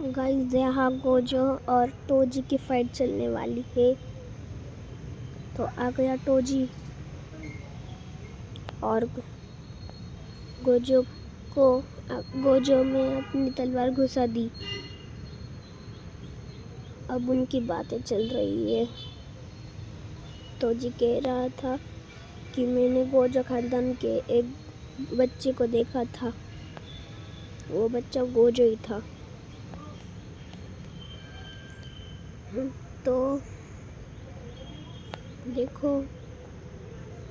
Guys यहाँ Gojo और टोजी की फाइट चलने वाली है। तो आ गया टोजी और गोजो में अपनी तलवार घुसा दी। अब उनकी बातें चल रही है। टोजी कह रहा था कि मैंने गोजो खानदान के एक बच्चे को देखा था, वो बच्चा गोजो ही था। तो देखो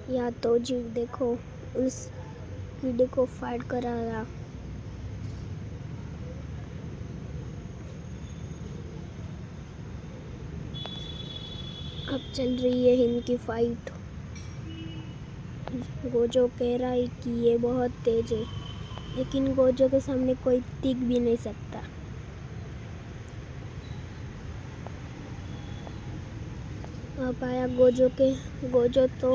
या टोजी देखो उस कीड़े को फाइट करा रहा। अब चल रही है इनकी फाइट। गोजो कह रहा है कि ये बहुत तेज है, लेकिन गोजो के सामने कोई टिक भी नहीं सकता। अब आया गोजो तो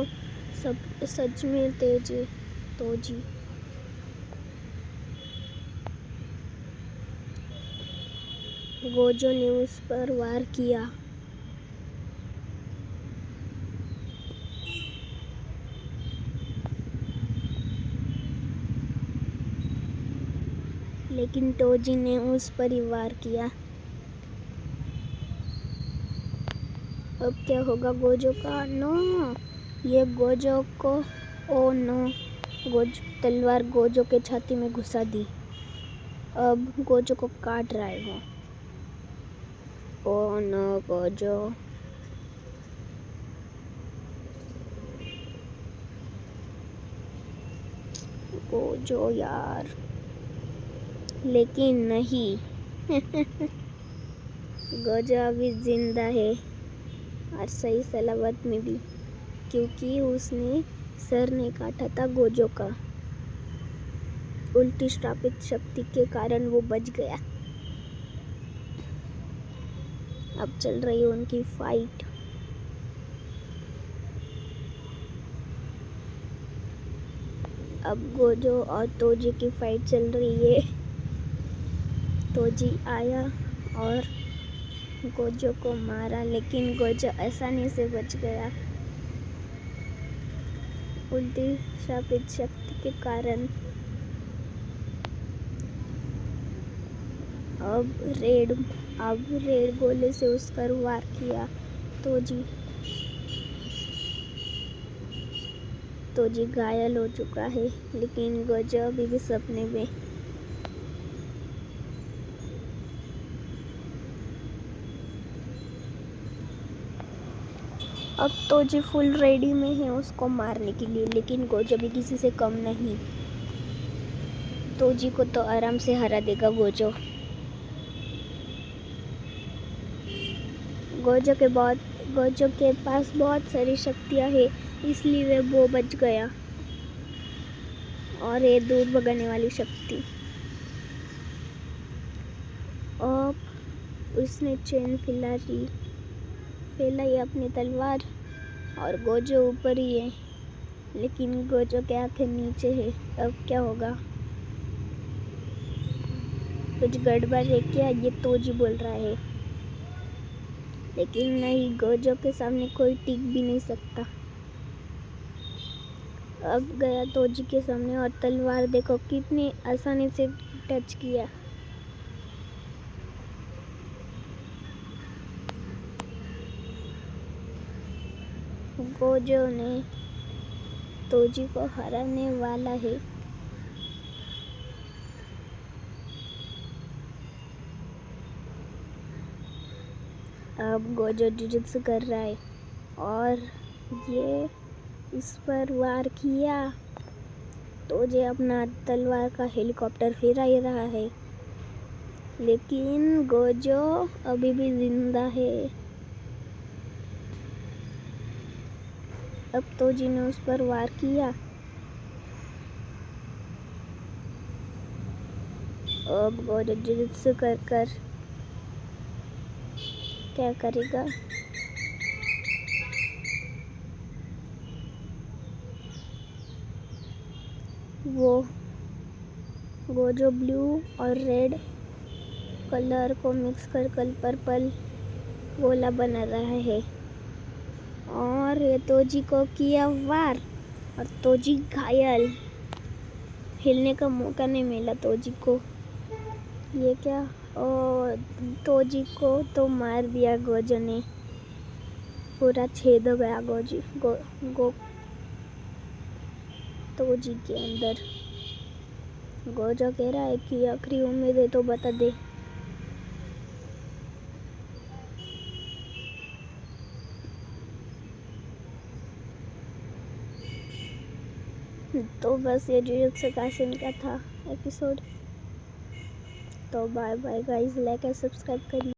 सब सच में तेज है। टोजी गोजो ने उस पर वार किया, लेकिन टोजी ने उस पर ही वार किया। अब क्या होगा गोजो का? नो, ये गोजो को, ओ नो, तलवार गोजो के छाती में घुसा दी। अब गोजो को काट रहा है वो। ओ नो गोजो यार, लेकिन नहीं गोजो अभी जिंदा है और सही सलामत में भी, क्योंकि उसने सर नहीं काटा था गोजो का। उल्टी श्रापित शक्ति के कारण वो बच गया। अब चल रही है उनकी फाइट। अब गोजो और टोजी की फाइट चल रही है। टोजी आया और गोजो को मारा, लेकिन गोजो आसानी से बच गया उल्टी श्रापित शक्ति के कारण। अब रेड गोले से उस पर वार किया टोजी घायल हो चुका है, लेकिन गोजो अभी भी सपने में। अब टोजी फुल रेडी में है उसको मारने के लिए, लेकिन गोजो भी किसी से कम नहीं। टोजी को तो आराम से हरा देगा गोजो। गोजो के पास बहुत सारी शक्तियाँ है, इसलिए वो बच गया। और ये दूर भगाने वाली शक्ति। अब उसने चैन फैलाई अपनी तलवार, और गोजो ऊपर ही है, लेकिन गोजो के आंखें नीचे है। अब क्या होगा? कुछ गड़बड़ है क्या? ये टोजी बोल रहा है, लेकिन नहीं, गोजो के सामने कोई टिक भी नहीं सकता। अब गया टोजी के सामने और तलवार देखो कितनी आसानी से टच किया। गोजो ने टोजी को हराने वाला है। अब गोजो जुजुत्सु कर रहा है और ये इस पर वार किया। टोजी अपना तलवार का हेलीकॉप्टर फिरा ही रहा है, लेकिन गोजो अभी भी जिंदा है। अब टोजी ने उस पर वार किया। अब गोजो जुजुत्सु कर क्या करेगा? वो गोजो ब्लू और रेड कलर को मिक्स कर पर्पल गोला बना रहा है। और ये तोजी को किया वार और तोजी घायल। हिलने का मौका नहीं मिला तोजी को। ये क्या, ओ तोजी को तो मार दिया गोजो ने, पूरा छेद हो गया तोजी के अंदर। गोजो कह रहा है कि आखिरी उम्मीद है तो बता दे। तो बस ये जुजुत्सु काइसेन का था एपिसोड। तो बाय बाय गाइस, लाइक और सब्सक्राइब करिए।